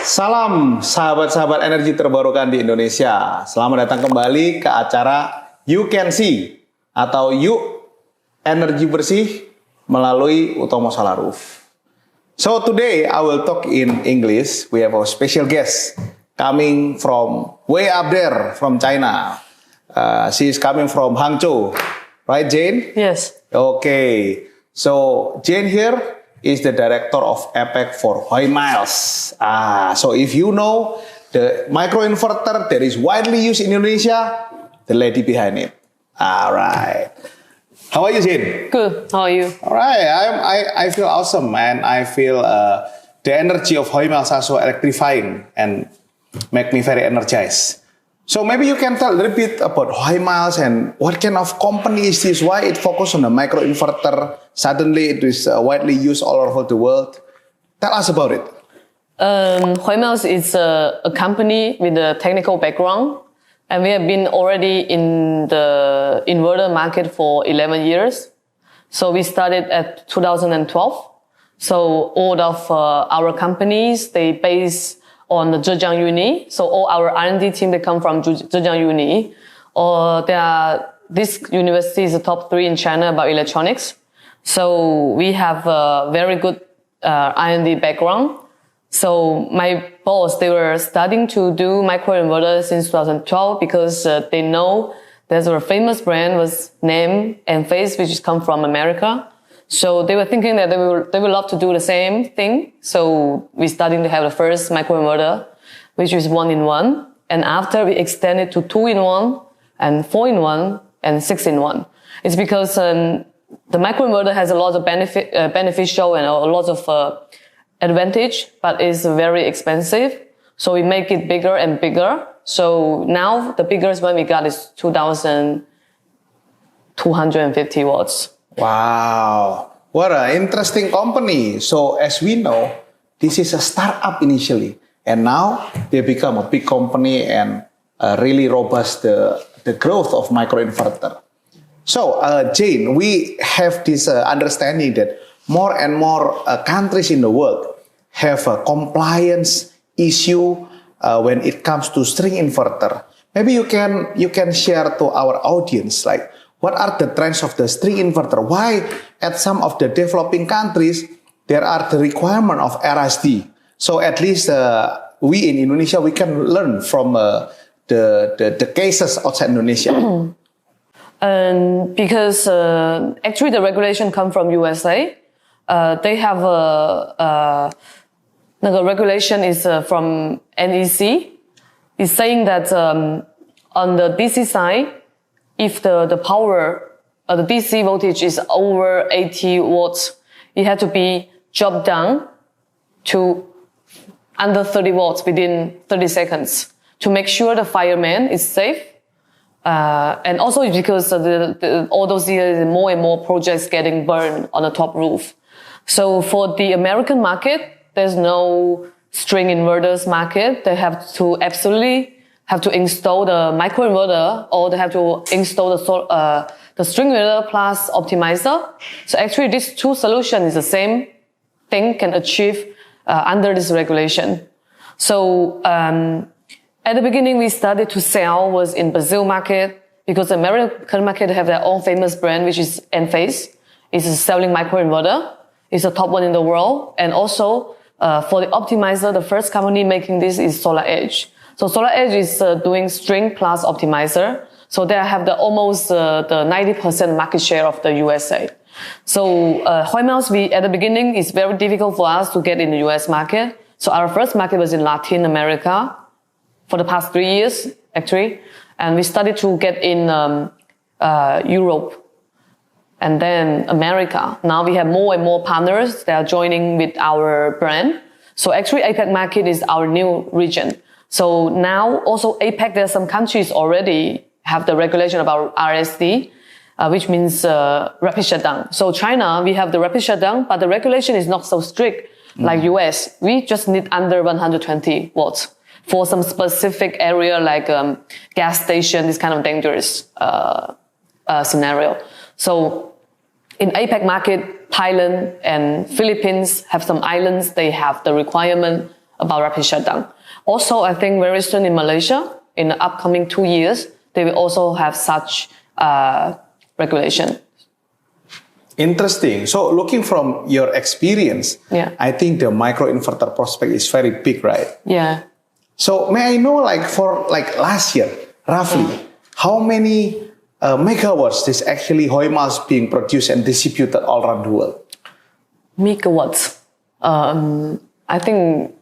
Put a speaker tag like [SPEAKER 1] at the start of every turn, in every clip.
[SPEAKER 1] Salam sahabat-sahabat energi terbarukan di Indonesia. Selamat datang kembali ke acara You Can See atau Yuk Energi Bersih melalui Utomo SolaRUV. So today I will talk in English. We have a special guest coming from way up there from China. She is coming from Hangzhou, right, Jane?
[SPEAKER 2] Yes.
[SPEAKER 1] Okay. So Jane here is the director of APEC for HOYMILES. So if you know the micro-inverter that is widely used in Indonesia, the lady behind it. All right. How are you, Jane?
[SPEAKER 2] Good. How are you?
[SPEAKER 1] All right. I feel awesome, man. I feel the energy of HOYMILES are so electrifying and make me very energized. So maybe you can tell a little bit about HOYMILES and what kind of company is this? Why it focus on the micro-inverter? Suddenly it is widely used all over the world. Tell us about it.
[SPEAKER 2] HOYMILES is a company with a technical background, and we have been already in the inverter market for 11 years. So we started at 2012. So all of our companies, they base on the Zhejiang Uni. So all our R&D team, they come from Zhejiang Uni. This university is the top 3 in China about electronics. So we have a very good R&D background. So my boss, they were starting to do microinverters since 2012 because they know there's a famous brand was name and face, which is come from America. So they were thinking that they would love to do the same thing. So we starting to have the first microinverter, which is 1-in-1. And after we extended to 2-in-1 and 4-in-1 and 6-in-1. It's because the microinverter has a lot of beneficial and a lot of advantage, but it's very expensive. So we make it bigger and bigger. So now the biggest one we got is 2,250 watts.
[SPEAKER 1] Wow, what an interesting company. So as we know, this is a startup initially, and now they become a big company and really robust the growth of microinverter. So Jane, we have this understanding that more and more countries in the world have a compliance issue when it comes to string inverter. Maybe you can share to our audience like, what are the trends of the string inverter? Why at some of the developing countries, there are the requirement of RSD. So at least we in Indonesia, we can learn from the cases outside Indonesia.
[SPEAKER 2] Because actually the regulation come from USA. They have the regulation is from NEC. It's saying that on the DC side, if the power, the DC voltage is over 80 watts, it had to be dropped down to under 30 watts within 30 seconds to make sure the fireman is safe. And also because all those years, more and more projects getting burned on the top roof. So for the American market, there's no string inverters market. They have to absolutely have to install the microinverter, or they have to install the string inverter plus optimizer. So actually these two solutions is the same thing can achieve under this regulation. So at the beginning we started to sell was in Brazil market because the American market have their own famous brand, which is Enphase. It's selling microinverter. It's the top one in the world. And also for the optimizer, the first company making this is SolarEdge. So SolarEdge is doing string plus optimizer. So they have almost the 90% market share of the USA. So HOYMILES, at the beginning, it's very difficult for us to get in the US market. So our first market was in Latin America for the past 3 years, actually. And we started to get in Europe and then America. Now we have more and more partners that are joining with our brand. So actually APEC market is our new region. So now also APEC, there are some countries already have the regulation about RSD, which means rapid shutdown. So China, we have the rapid shutdown, but the regulation is not so strict like US. We just need under 120 watts for some specific area like gas station, this kind of dangerous scenario. So in APEC market, Thailand and Philippines have some islands. They have the requirement about rapid shutdown. Also, I think very soon in Malaysia, in the upcoming 2 years, they will also have such regulation.
[SPEAKER 1] Interesting. So looking from your experience, I think the micro-inverter prospect is very big, right?
[SPEAKER 2] Yeah.
[SPEAKER 1] So may I know, like for like last year, roughly, how many megawatts is actually HOYMILES being produced and distributed all around the world?
[SPEAKER 2] Megawatts. I think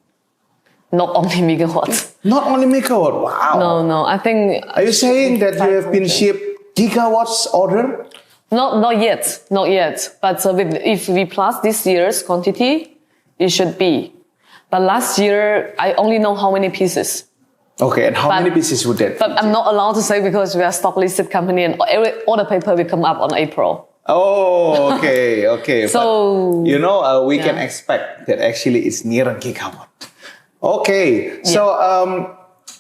[SPEAKER 2] not only megawatts.
[SPEAKER 1] Not only megawatt. Wow.
[SPEAKER 2] No. I think.
[SPEAKER 1] Are you saying that you have been shipped gigawatts order?
[SPEAKER 2] Not yet. But if we plus this year's quantity, it should be. But last year, I only know how many pieces.
[SPEAKER 1] Okay, and how many pieces would that?
[SPEAKER 2] But I'm not allowed to say because we are stock listed company and all the paper will come up on April.
[SPEAKER 1] Oh, okay.
[SPEAKER 2] So
[SPEAKER 1] but, we can expect that actually it's near a gigawatt. Okay, so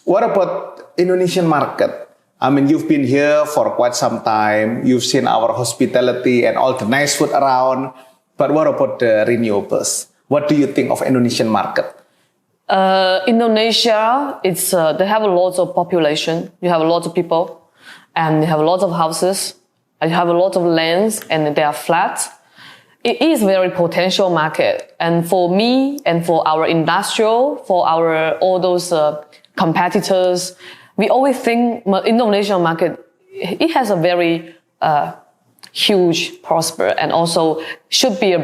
[SPEAKER 1] what about Indonesian market? I mean, you've been here for quite some time. You've seen our hospitality and all the nice food around. But what about the renewables? What do you think of Indonesian market?
[SPEAKER 2] Indonesia, it's they have a lot of population. You have a lot of people, and you have a lot of houses. You have a lot of lands, and they are flat. It is very potential market, and for me and for our industrial, for our all those competitors, we always think Indonesian market, it has a very huge prosper and also should be a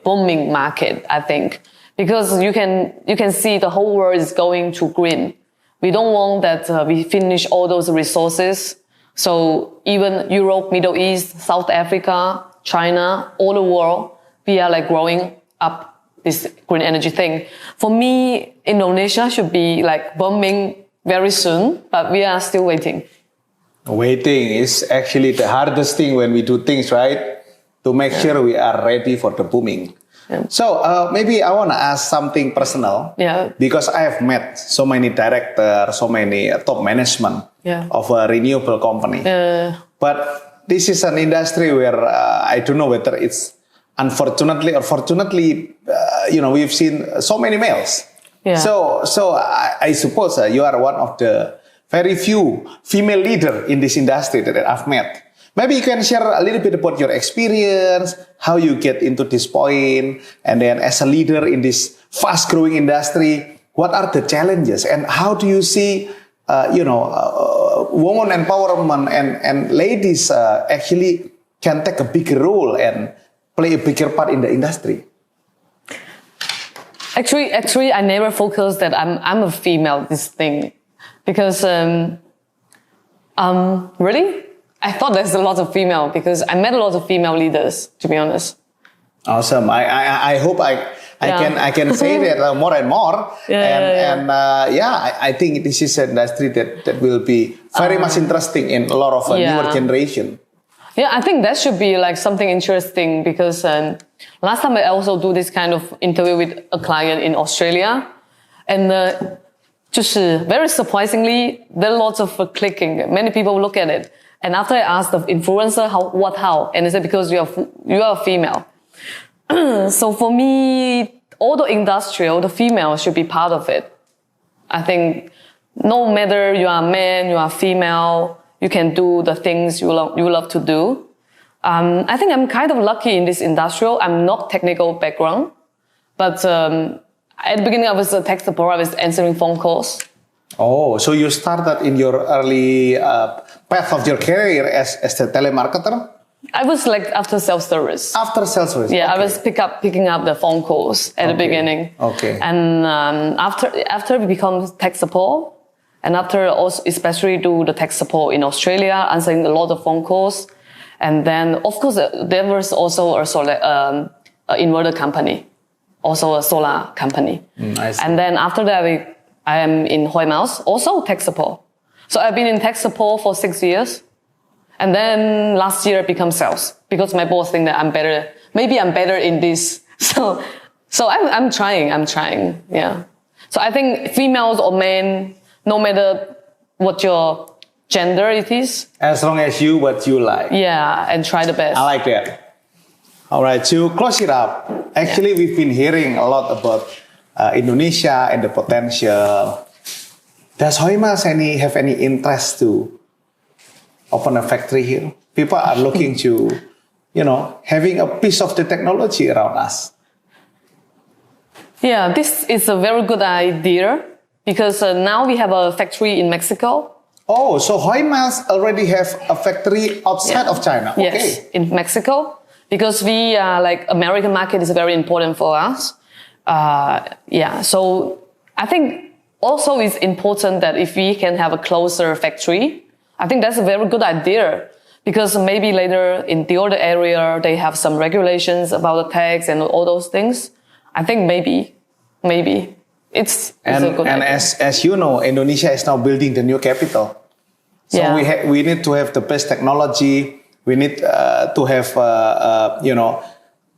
[SPEAKER 2] booming market, I think. Because you can see the whole world is going to green. We don't want that we finish all those resources. So even Europe, Middle East, South Africa, China, all the world, we are like growing up this green energy thing. For me, Indonesia should be like booming very soon, but we are still waiting.
[SPEAKER 1] Waiting is actually the hardest thing when we do things, right? To make sure we are ready for the booming. Yeah. So maybe I want to ask something personal.
[SPEAKER 2] Yeah.
[SPEAKER 1] Because I have met so many directors, so many top management of a renewable company. But this is an industry where I don't know whether it's unfortunately or fortunately, we've seen so many males. Yeah. So I suppose you are one of the very few female leader in this industry that I've met. Maybe you can share a little bit about your experience, how you get into this point, and then as a leader in this fast-growing industry, what are the challenges, and how do you see, women empowerment and ladies actually can take a bigger role and play a bigger part in the industry?
[SPEAKER 2] Actually, I never focused that I'm a female. This thing, because really. I thought there's a lot of female because I met a lot of female leaders, to be honest.
[SPEAKER 1] Awesome. I hope I can say that more and more. I think this is an industry that will be very much interesting in a lot of newer generation.
[SPEAKER 2] Yeah, I think that should be like something interesting because last time I also do this kind of interview with a client in Australia, and just very surprisingly, there are lots of clicking. Many people look at it. And after I asked the influencer how, and they said because you are a female. So for me, all the industrial, the female should be part of it. I think no matter you are a man, you are female, you can do the things you love to do. I think I'm kind of lucky in this industrial. I'm not technical background, but at the beginning I was a tech support. I was answering phone calls.
[SPEAKER 1] Oh, so you started in your early path of your career as the telemarketer?
[SPEAKER 2] I was like after self-service.
[SPEAKER 1] After self-service?
[SPEAKER 2] Yeah,
[SPEAKER 1] okay.
[SPEAKER 2] I was picking up the phone calls at the beginning.
[SPEAKER 1] Okay.
[SPEAKER 2] And after we become tech support, and after also especially do the tech support in Australia, answering a lot of phone calls. And then, of course, there was also a solar inverter company, also a solar company.
[SPEAKER 1] I see.
[SPEAKER 2] And then after that, I am in HOYMILES, also tech support. So I've been in tech support for 6 years. And then last year I became sales because my boss think that I'm better. Maybe I'm better in this. So I'm trying. Yeah. So I think females or men, no matter what your gender it is.
[SPEAKER 1] As long as what you like.
[SPEAKER 2] Yeah. And try the best.
[SPEAKER 1] I like that. All right, to close it up, actually we've been hearing a lot about Indonesia and the potential. Does HOYMILES have any interest to open a factory here? People are looking to, having a piece of the technology around us.
[SPEAKER 2] Yeah, this is a very good idea because now we have a factory in Mexico.
[SPEAKER 1] Oh, so HOYMILES already have a factory outside of China. Okay.
[SPEAKER 2] Yes, in Mexico. Because we American market is very important for us. So I think also it's important that if we can have a closer factory, I think that's a very good idea. Because maybe later in the other area, they have some regulations about the tax and all those things. I think maybe it's a good idea.
[SPEAKER 1] As you know, Indonesia is now building the new capital. So we need to have the best technology. We need to have a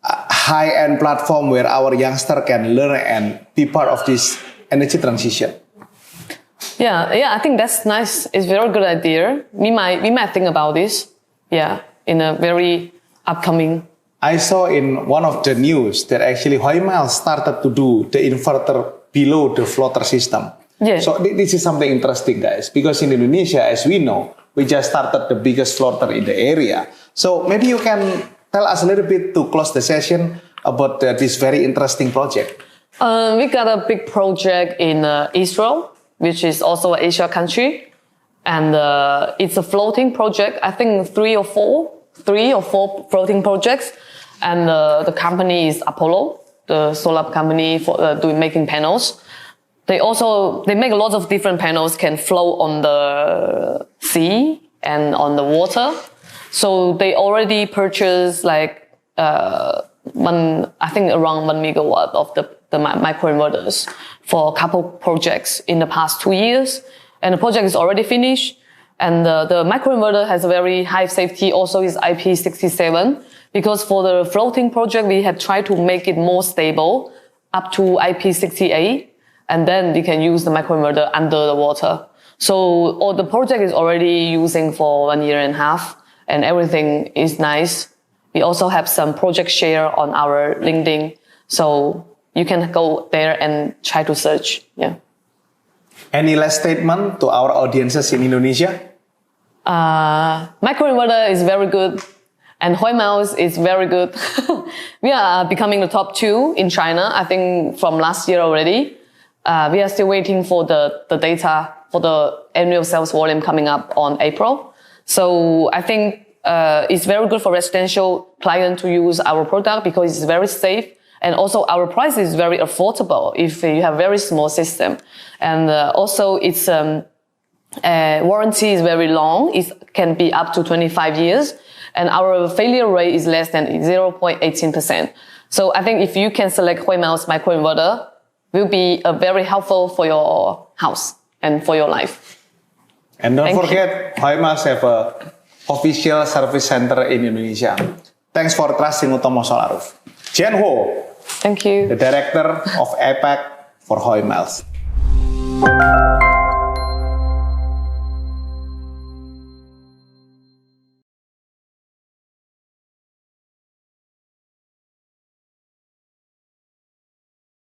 [SPEAKER 1] high-end platform where our youngster can learn and be part of this energy transition.
[SPEAKER 2] Yeah, I think that's nice. It's a very good idea. We might think about this. Yeah, in a very upcoming.
[SPEAKER 1] I saw in one of the news that actually HOYMILES started to do the inverter below the floater system.
[SPEAKER 2] Yeah.
[SPEAKER 1] So this is something interesting, guys, because in Indonesia, as we know, we just started the biggest floater in the area. So maybe you can tell us a little bit to close the session about this very interesting project.
[SPEAKER 2] We got a big project in Israel, which is also an Asia country. And it's a floating project. I think three or four floating projects. And the company is Apollo, the solar company for making panels. They make a lot of different panels can float on the sea and on the water. So they already purchased around 1 megawatt of the microinverters for a couple projects in the past 2 years. And the project is already finished. And the microinverter has a very high safety, also is IP67. Because for the floating project, we have tried to make it more stable up to IP68. And then we can use the microinverter under the water. So the project is already using for 1.5 years, and everything is nice. We also have some project share on our LinkedIn. So you can go there and try to search. Yeah.
[SPEAKER 1] Any last statement to our audiences in Indonesia?
[SPEAKER 2] Microinverter is very good, and HOYMILES is very good. We are becoming the top 2 in China, I think from last year already. We are still waiting for the data for the annual sales volume coming up on April. So I think it's very good for residential clients to use our product because it's very safe. And also our price is very affordable if you have very small system. And also its warranty is very long. It can be up to 25 years. And our failure rate is less than 0.18%. So I think if you can select HOYMILES microinverter, will be very helpful for your house and for your life.
[SPEAKER 1] And don't forget, HOYMILES have a official service center in Indonesia. Thanks for trusting Utomo SolaRUV. Jian Ho,
[SPEAKER 2] Thank you.
[SPEAKER 1] the director of APAC for HOYMILES.